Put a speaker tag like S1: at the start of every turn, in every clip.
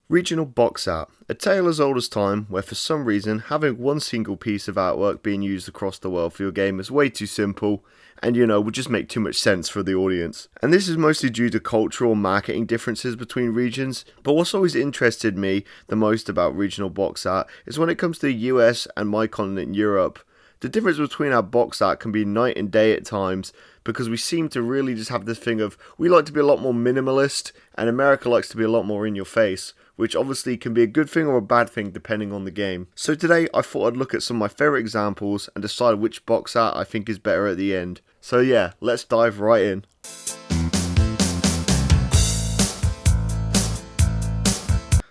S1: Regional box art, a tale as old as time where for some reason having one single piece of artwork being used across the world for your game is way too simple and would just make too much sense for the audience. And this is mostly due to cultural and marketing differences between regions, but what's always interested me the most about regional box art is when it comes to the US and my continent Europe. The difference between our box art can be night and day at times because we seem to really just have this thing of we like to be a lot more minimalist and America likes to be a lot more in your face, which obviously can be a good thing or a bad thing depending on the game. So today I thought I'd look at some of my favourite examples and decide which box art I think is better at the end. So yeah, let's dive right in.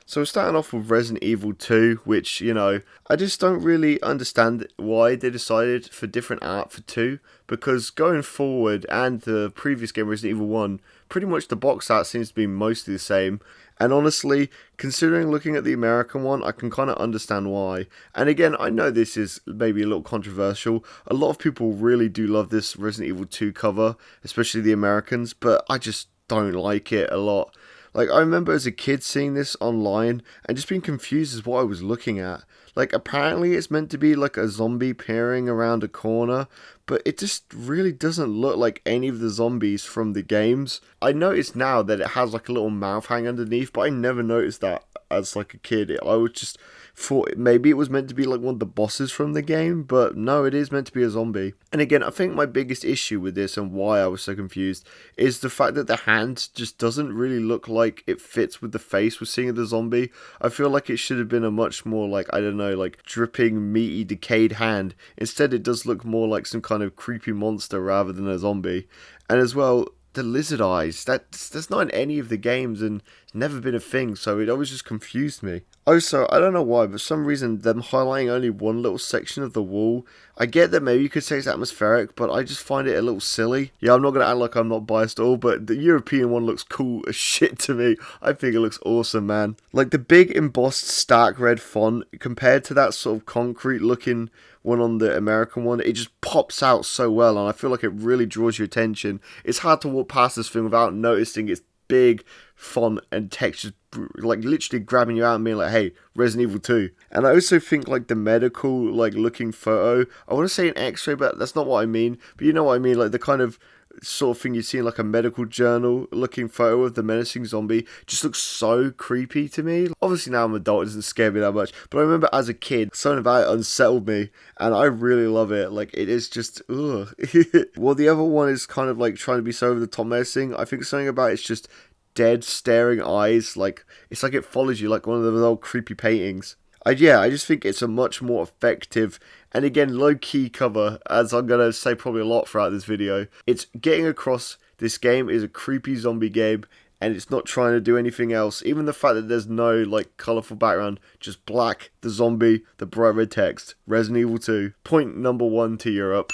S1: So we're starting off with Resident Evil 2, which, I just don't really understand why they decided for different art for 2, because going forward and the previous game, Resident Evil 1, pretty much the box art seems to be mostly the same. And honestly, considering looking at the American one, I can kind of understand why. And again, I know this is maybe a little controversial. A lot of people really do love this Resident Evil 2 cover, especially the Americans, but I just don't like it a lot. Like, I remember as a kid seeing this online and just being confused as what I was looking at. Like, apparently it's meant to be like a zombie peering around a corner, but it just really doesn't look like any of the zombies from the games. I noticed now that it has like a little mouth hang underneath, but I never noticed that as like a kid. I was just thought maybe it was meant to be like one of the bosses from the game, but no, it is meant to be a zombie. And again, I think my biggest issue with this and why I was so confused is the fact that the hand just doesn't really look like it fits with the face we're seeing of the zombie. I feel like it should have been a much more like, I don't know, like dripping, meaty, decayed hand. Instead, it does look more like some kind of creepy monster rather than a zombie. And as well, the lizard eyes, that's not in any of the games and never been a thing, so it always just confused me. Also, I don't know why, but for some reason them highlighting only one little section of the wall, I get that maybe you could say it's atmospheric, but I just find it a little silly. Yeah, I'm not going to act like I'm not biased at all, but the European one looks cool as shit to me. I think it looks awesome, man. Like the big embossed stark red font compared to that sort of concrete looking one on the American one, it just pops out so well, and I feel like it really draws your attention. It's hard to walk past this thing without noticing its big font and texture, like literally grabbing you out and being like, hey, Resident Evil 2. And I also think like the medical like looking photo, I want to say an x-ray, but that's not what I mean, but you know what I mean, like the kind of sort of thing you see in like a medical journal looking photo of the menacing zombie just looks so creepy to me. Obviously now I'm an adult, it doesn't scare me that much, but I remember as a kid something about it unsettled me and I really love it. Like it is just ugh. Well, the other one is kind of like trying to be so over the top menacing. I think something about it's just dead staring eyes, like it's like it follows you like one of those old creepy paintings. I just think it's a much more effective and again low-key cover, as I'm going to say probably a lot throughout this video. It's getting across this game is a creepy zombie game and it's not trying to do anything else. Even the fact that there's no like colourful background, just black, the zombie, the bright red text, Resident Evil 2. Point number 1 to Europe.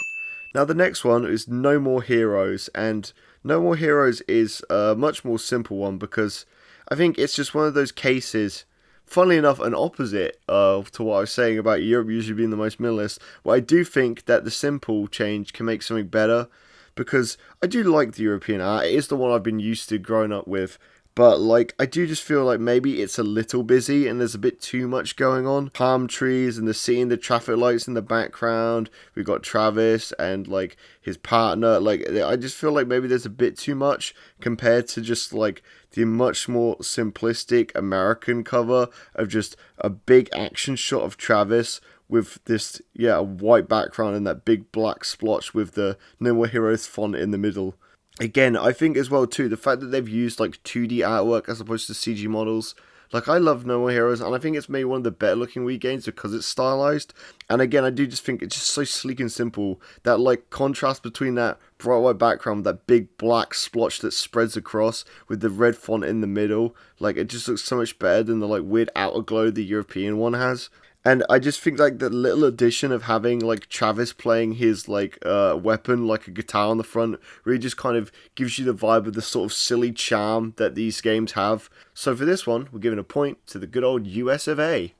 S1: Now the next one is No More Heroes, and No More Heroes is a much more simple one because I think it's just one of those cases, funnily enough, an opposite to what I was saying about Europe usually being the most minimalist, where I do think that the simple change can make something better, because I do like the European art. It is the one I've been used to growing up with, but like I do just feel like maybe it's a little busy and there's a bit too much going on. Palm trees and seeing the traffic lights in the background. We've got Travis and like his partner. Like I just feel like maybe there's a bit too much compared to just like the much more simplistic American cover of just a big action shot of Travis with this, a white background and that big black splotch with the No More Heroes font in the middle. Again, I think as well too, the fact that they've used like 2D artwork as opposed to CG models. Like I love No More Heroes and I think it's maybe one of the better looking Wii games because it's stylized. And again, I do just think it's just so sleek and simple. That like contrast between that bright white background with that big black splotch that spreads across with the red font in the middle. Like it just looks so much better than the like weird outer glow the European one has. And I just think like the little addition of having like Travis playing his like weapon, like a guitar on the front, really just kind of gives you the vibe of the sort of silly charm that these games have. So for this one, we're giving a point to the good old US of A.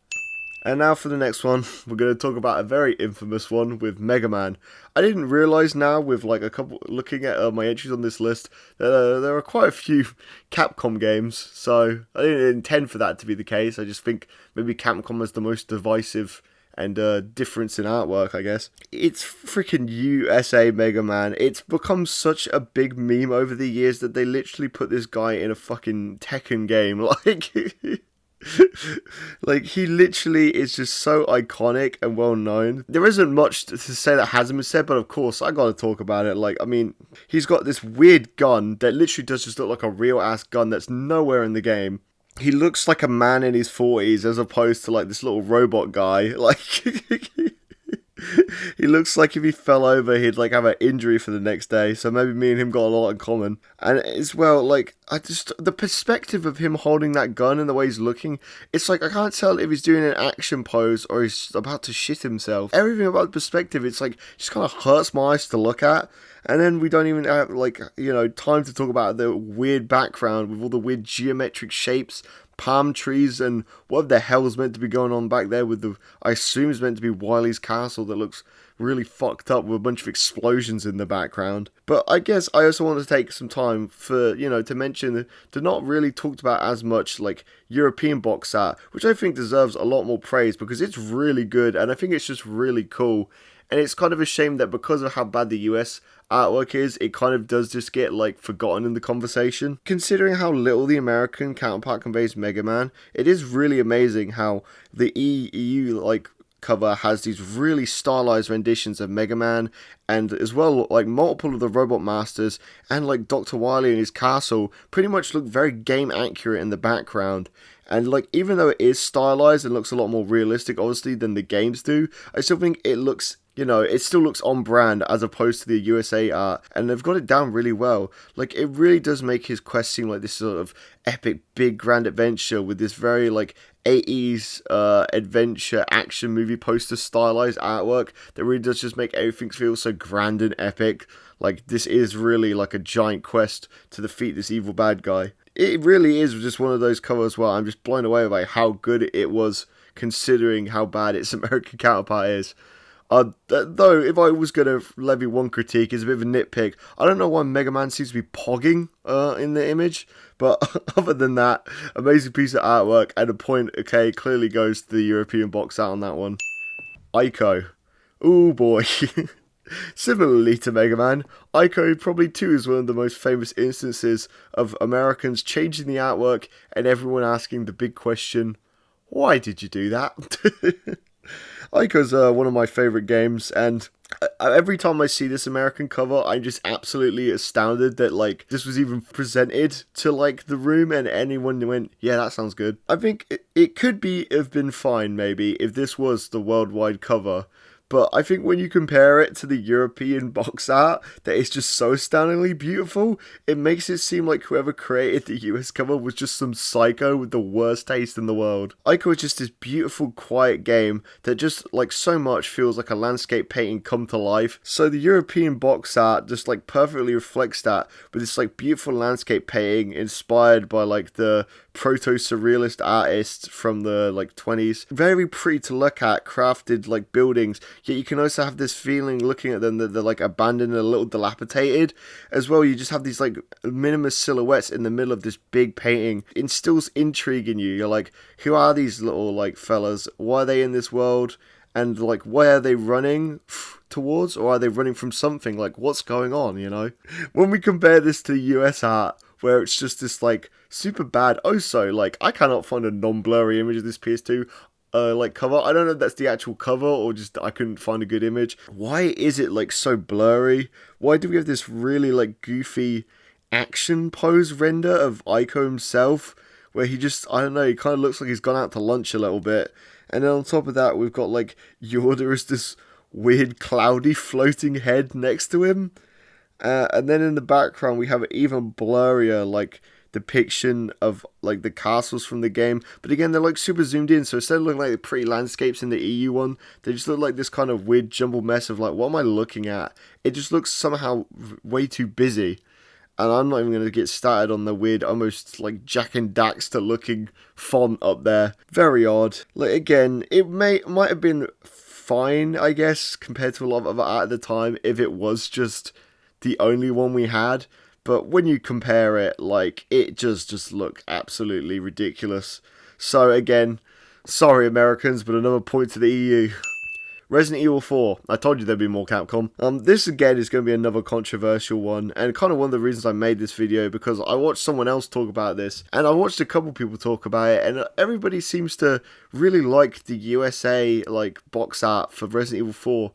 S1: And now for the next one, we're going to talk about a very infamous one with Mega Man. I didn't realize now, with like a couple looking at my entries on this list, that there are quite a few Capcom games. So I didn't intend for that to be the case. I just think maybe Capcom is the most divisive and difference in artwork, I guess. It's freaking USA Mega Man. It's become such a big meme over the years that they literally put this guy in a fucking Tekken game. Like he literally is just so iconic and well known. There isn't much to say that hasn't been said, but of course I gotta talk about it. Like, I mean, he's got this weird gun that literally does just look like a real ass gun that's nowhere in the game. He looks like a man in his 40s as opposed to like this little robot guy. Like he looks like if he fell over, he'd like have an injury for the next day. So maybe me and him got a lot in common. And as well, like the perspective of him holding that gun and the way he's looking, it's like I can't tell if he's doing an action pose or he's about to shit himself. Everything about the perspective, it's like just kind of hurts my eyes to look at. And then we don't even have like time to talk about the weird background with all the weird geometric shapes, palm trees, and what the hell's meant to be going on back there with the, I assume is meant to be Wily's castle that looks really fucked up with a bunch of explosions in the background. But I guess I also want to take some time for, to mention the not really talked about as much like European box art, which I think deserves a lot more praise because it's really good and I think it's just really cool. And it's kind of a shame that because of how bad the US artwork is, it kind of does just get like forgotten in the conversation. Considering how little the American counterpart conveys Mega Man, it is really amazing how the EU like cover has these really stylized renditions of Mega Man, and as well like multiple of the Robot Masters and like Dr. Wily and his castle pretty much look very game accurate in the background. And like even though it is stylized and looks a lot more realistic obviously than the games do, I still think it looks, it still looks on brand as opposed to the USA art, and they've got it down really well. Like, it really does make his quest seem like this sort of epic, big, grand adventure with this very, like, 80s adventure action movie poster stylized artwork that really does just make everything feel so grand and epic. Like, this is really like a giant quest to defeat this evil bad guy. It really is just one of those covers where I'm just blown away by how good it was considering how bad its American counterpart is. Though, if I was going to levy one critique, it's a bit of a nitpick. I don't know why Mega Man seems to be pogging in the image, but other than that, amazing piece of artwork, and a point, okay, clearly goes to the European box art on that one. Ico. Ooh boy. Similarly to Mega Man, Ico probably too is one of the most famous instances of Americans changing the artwork and everyone asking the big question, why did you do that? Ico's one of my favourite games, and every time I see this American cover, I'm just absolutely astounded that, like, this was even presented to, like, the room and anyone went, yeah, that sounds good. I think it could have been fine, maybe, if this was the worldwide cover. But I think when you compare it to the European box art, that is just so stunningly beautiful, it makes it seem like whoever created the US cover was just some psycho with the worst taste in the world. Ico is just this beautiful, quiet game that just, like, so much feels like a landscape painting come to life. So the European box art just, like, perfectly reflects that with this, like, beautiful landscape painting inspired by, like, the proto-surrealist artists from the, like, 20s. Very pretty to look at, crafted, like, buildings. Yet you can also have this feeling looking at them that they're like abandoned and a little dilapidated. As well, you just have these like minimalist silhouettes in the middle of this big painting. It instills intrigue in you. You're like, who are these little like fellas? Why are they in this world? And like, where are they running towards? Or are they running from something? Like, what's going on, When we compare this to US art, where it's just this like super bad, like I cannot find a non-blurry image of this PS2 like cover. I don't know if that's the actual cover or just I couldn't find a good image. Why is it like so blurry? Why do we have this really like goofy action pose render of Ico himself where he just, I don't know, he kind of looks like he's gone out to lunch a little bit. And then on top of that, we've got like Yoda as this weird cloudy floating head next to him. And then in the background we have an even blurrier like depiction of like the castles from the game, but again they're like super zoomed in, so instead of looking like the pretty landscapes in the EU one, they just look like this kind of weird jumbled mess of like, what am I looking at? It just looks somehow way too busy. And I'm not even going to get started on the weird, almost like Jack and Daxter looking font up there. Very odd. Like, again, it might have been fine, I guess, compared to a lot of other art at the time if it was just the only one we had. But when you compare it, like, it just looked absolutely ridiculous. So again, sorry Americans, but another point to the EU. Resident Evil 4. I told you there'd be more Capcom. This again is going to be another controversial one, and kind of one of the reasons I made this video, because I watched someone else talk about this, and I watched a couple people talk about it, and everybody seems to really like the USA like box art for Resident Evil 4,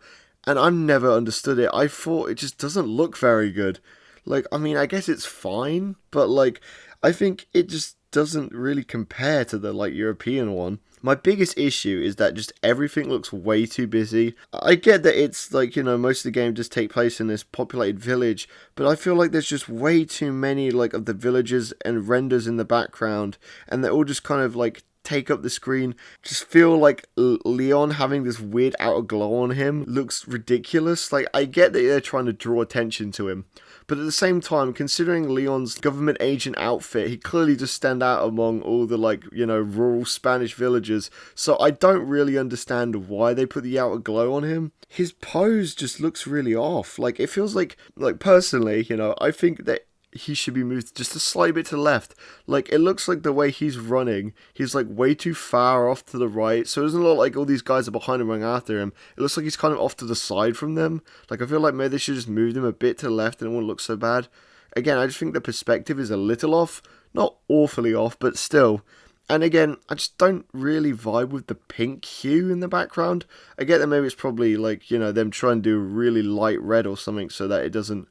S1: and I've never understood it. I thought it just doesn't look very good. Like, I mean, I guess it's fine, but like, I think it just doesn't really compare to the like European one. My biggest issue is that just everything looks way too busy. I get that it's like, you know, most of the game does take place in this populated village, but I feel like there's just way too many like of the villages and renders in the background, and they're all just kind of like take up the screen. Just feel like Leon having this weird outer glow on him looks ridiculous. Like, I get that they're trying to draw attention to him, but at the same time, considering Leon's government agent outfit, he clearly just stand out among all the, like, you know, rural Spanish villagers. So I don't really understand why they put the outer glow on him. His pose just looks really off. Like, it feels like personally, you know, I think that he should be moved just a slight bit to the left. Like, it looks like the way he's running, he's like way too far off to the right, so it doesn't look like all these guys are behind him running after him. It looks like he's kind of off to the side from them. Like, I feel like maybe they should just move him a bit to the left and it won't look so bad. Again, I just think the perspective is a little off. Not awfully off, but still. And again, I just don't really vibe with the pink hue in the background. I get that maybe it's probably like, you know, them trying to do really light red or something so that it doesn't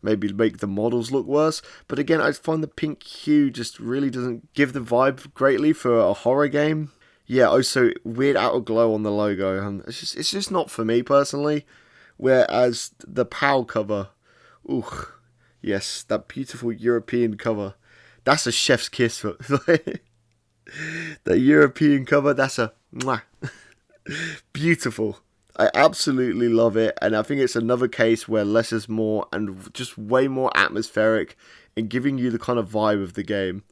S1: maybe make the models look worse. But again, I find the pink hue just really doesn't give the vibe greatly for a horror game. Yeah, also weird outer glow on the logo. It's just not for me personally. Whereas the PAL cover, ooh, yes, that beautiful European cover. That's a chef's kiss. The European cover, that's a mwah. Beautiful. I absolutely love it, and I think it's another case where less is more and just way more atmospheric and giving you the kind of vibe of the game.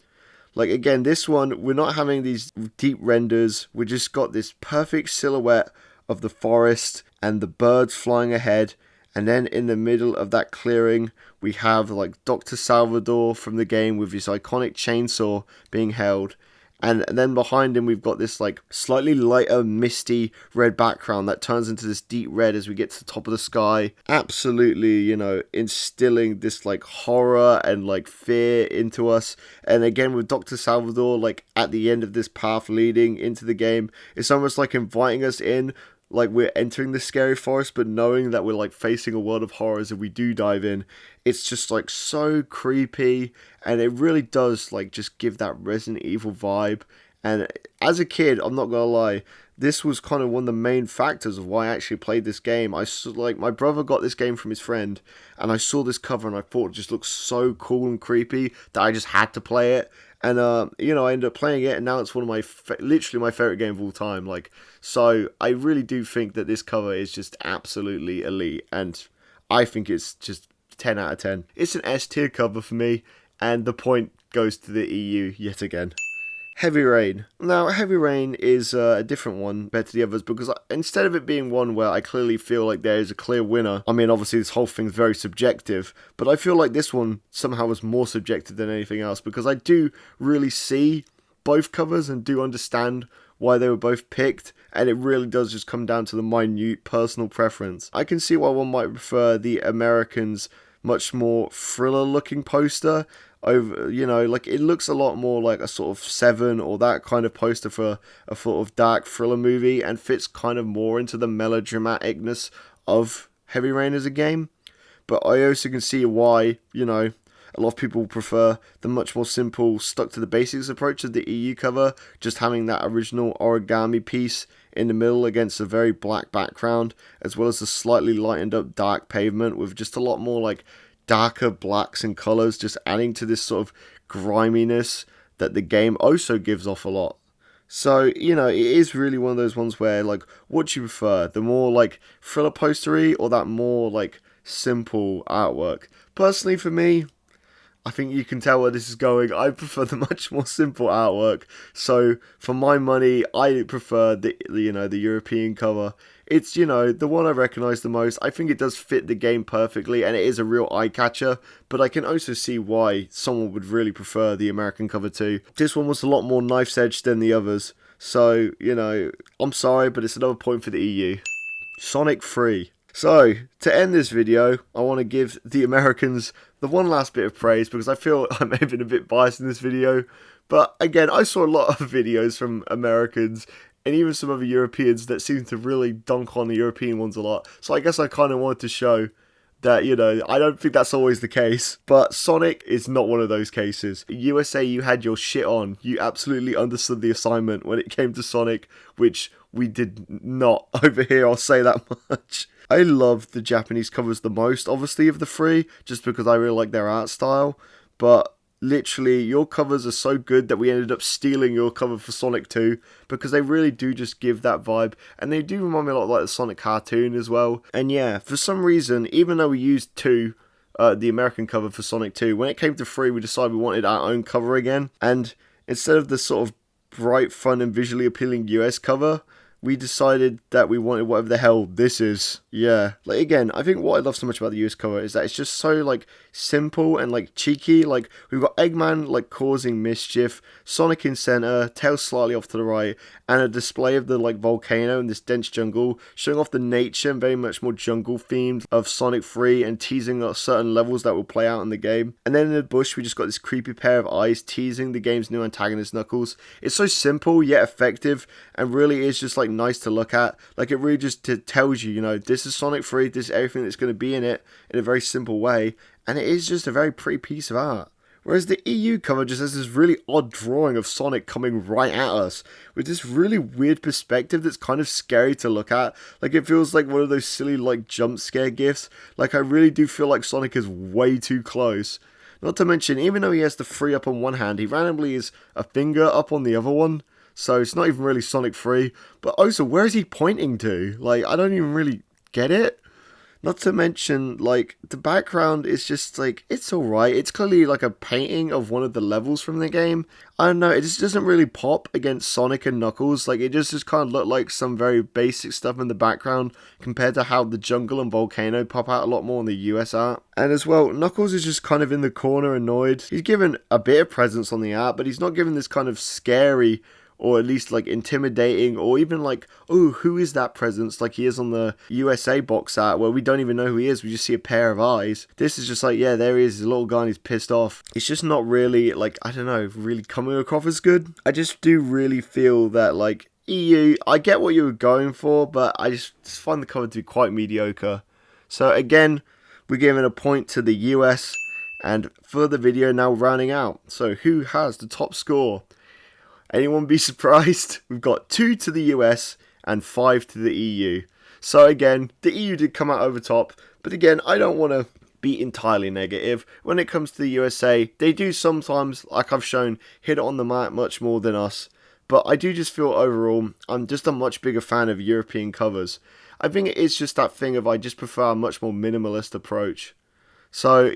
S1: Like, again, this one, we're not having these deep renders, we just got this perfect silhouette of the forest and the birds flying ahead, and then in the middle of that clearing, we have like Dr. Salvador from the game with his iconic chainsaw being held. And then behind him, we've got this like slightly lighter, misty red background that turns into this deep red as we get to the top of the sky. Absolutely, you know, instilling this like horror and like fear into us. And again, with Dr. Salvador, like at the end of this path leading into the game, it's almost like inviting us in. Like, we're entering the scary forest, but knowing that we're like facing a world of horrors if we do dive in. It's just like so creepy, and it really does like just give that Resident Evil vibe. And as a kid, I'm not gonna lie, this was kind of one of the main factors of why I actually played this game. I saw, like, my brother got this game from his friend, and I saw this cover and I thought it just looked so cool and creepy that I just had to play it. And, you know, I ended up playing it, and now it's one of my, literally my favourite game of all time. Like, so I really do think that this cover is just absolutely elite, and I think it's just 10 out of 10. It's an S tier cover for me, and the point goes to the EU yet again. Heavy Rain. Now, Heavy Rain is a different one compared to the others, because instead of it being one where I clearly feel like there is a clear winner, I mean, obviously this whole thing's very subjective, but I feel like this one somehow was more subjective than anything else, because I do really see both covers and do understand why they were both picked, and it really does just come down to the minute personal preference. I can see why one might prefer the Americans' much more thriller looking poster over, you know, like it looks a lot more like a sort of Seven or that kind of poster for a sort of dark thriller movie, and fits kind of more into the melodramaticness of Heavy Rain as a game. But I also can see why, you know, a lot of people prefer the much more simple, stuck to the basics approach of the EU cover, just having that original origami piece in the middle against a very black background, as well as a slightly lightened up dark pavement with just a lot more like darker blacks and colours, just adding to this sort of griminess that the game also gives off a lot. So, you know, it is really one of those ones where, like, what do you prefer? The more, like, thriller postery or that more, like, simple artwork? Personally, for me, I think you can tell where this is going. I prefer the much more simple artwork. So for my money, I prefer the European cover. It's, the one I recognise the most. I think it does fit the game perfectly, and it is a real eye catcher. But I can also see why someone would really prefer the American cover too. This one was a lot more knife's edge than the others. So, I'm sorry, but it's another point for the EU. Sonic 3. So, to end this video, I want to give the Americans the one last bit of praise, because I feel I may have been a bit biased in this video. But again, I saw a lot of videos from Americans and even some other Europeans that seem to really dunk on the European ones a lot. So I guess I kind of wanted to show that, I don't think that's always the case. But Sonic is not one of those cases. USA, you had your shit on. You absolutely understood the assignment when it came to Sonic, which we did not over here, I'll say that much. I love the Japanese covers the most, obviously, of the three, just because I really like their art style. But literally, your covers are so good that we ended up stealing your cover for Sonic 2, because they really do just give that vibe, and they do remind me a lot like the Sonic cartoon as well. And yeah, for some reason, even though we used the American cover for Sonic 2, when it came to 3, we decided we wanted our own cover again, and instead of the sort of bright, fun, and visually appealing US cover, we decided that we wanted whatever the hell this is. Yeah. Like, again, I think what I love so much about the US cover is that it's just so, like, simple and, like, cheeky. Like, we've got Eggman, like, causing mischief, Sonic in center, Tails slightly off to the right, and a display of the, like, volcano in this dense jungle, showing off the nature and very much more jungle themed of Sonic 3 and teasing certain levels that will play out in the game. And then in the bush, we just got this creepy pair of eyes teasing the game's new antagonist, Knuckles. It's so simple yet effective, and really is just, like, nice to look at. Like, it really just tells you, this is Sonic 3, this is everything that's going to be in it in a very simple way, and it is just a very pretty piece of art. Whereas the EU cover just has this really odd drawing of Sonic coming right at us, with this really weird perspective that's kind of scary to look at. Like, it feels like one of those silly, like, jump scare gifs. Like, I really do feel like Sonic is way too close. Not to mention, even though he has the 3 up on one hand, he randomly is a finger up on the other one. So it's not even really Sonic 3. But also, where is he pointing to? Like, I don't even really get it. Not to mention, like, the background is just, like, it's alright. It's clearly, like, a painting of one of the levels from the game. I don't know, it just doesn't really pop against Sonic and Knuckles. Like, it just kind of looked like some very basic stuff in the background compared to how the jungle and volcano pop out a lot more in the US art. And as well, Knuckles is just kind of in the corner annoyed. He's given a bit of presence on the art, but he's not given this kind of scary, or at least, like, intimidating, or even like, oh, who is that presence, like he is on the USA box art, where we don't even know who he is, we just see a pair of eyes. This is just like, yeah, there he is, he's a little guy and he's pissed off. It's just not really, like, I don't know, really coming across as good. I just do really feel that, like, EU, I get what you were going for, but I just find the cover to be quite mediocre. So again, we're giving a point to the US, and for the video now rounding out. So who has the top score? Anyone be surprised? We've got 2 to the US and 5 to the EU. So again, the EU did come out over top, but again, I don't want to be entirely negative. When it comes to the USA, they do sometimes, like I've shown, hit it on the mark much more than us. But I do just feel overall, I'm just a much bigger fan of European covers. I think it is just that thing of I just prefer a much more minimalist approach. So,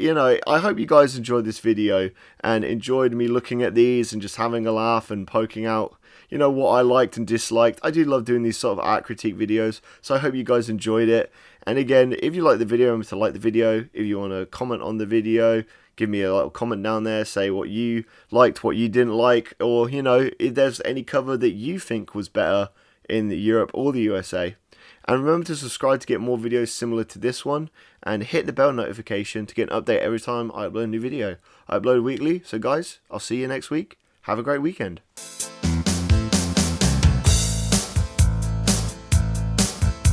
S1: I hope you guys enjoyed this video and enjoyed me looking at these and just having a laugh and poking out, what I liked and disliked. I do love doing these sort of art critique videos, so I hope you guys enjoyed it. And again, if you like the video, remember to like the video. If you want to comment on the video, give me a little comment down there, say what you liked, what you didn't like, or, if there's any cover that you think was better in Europe or the USA. And remember to subscribe to get more videos similar to this one, and hit the bell notification to get an update every time I upload a new video. I upload weekly, so guys, I'll see you next week. Have a great weekend.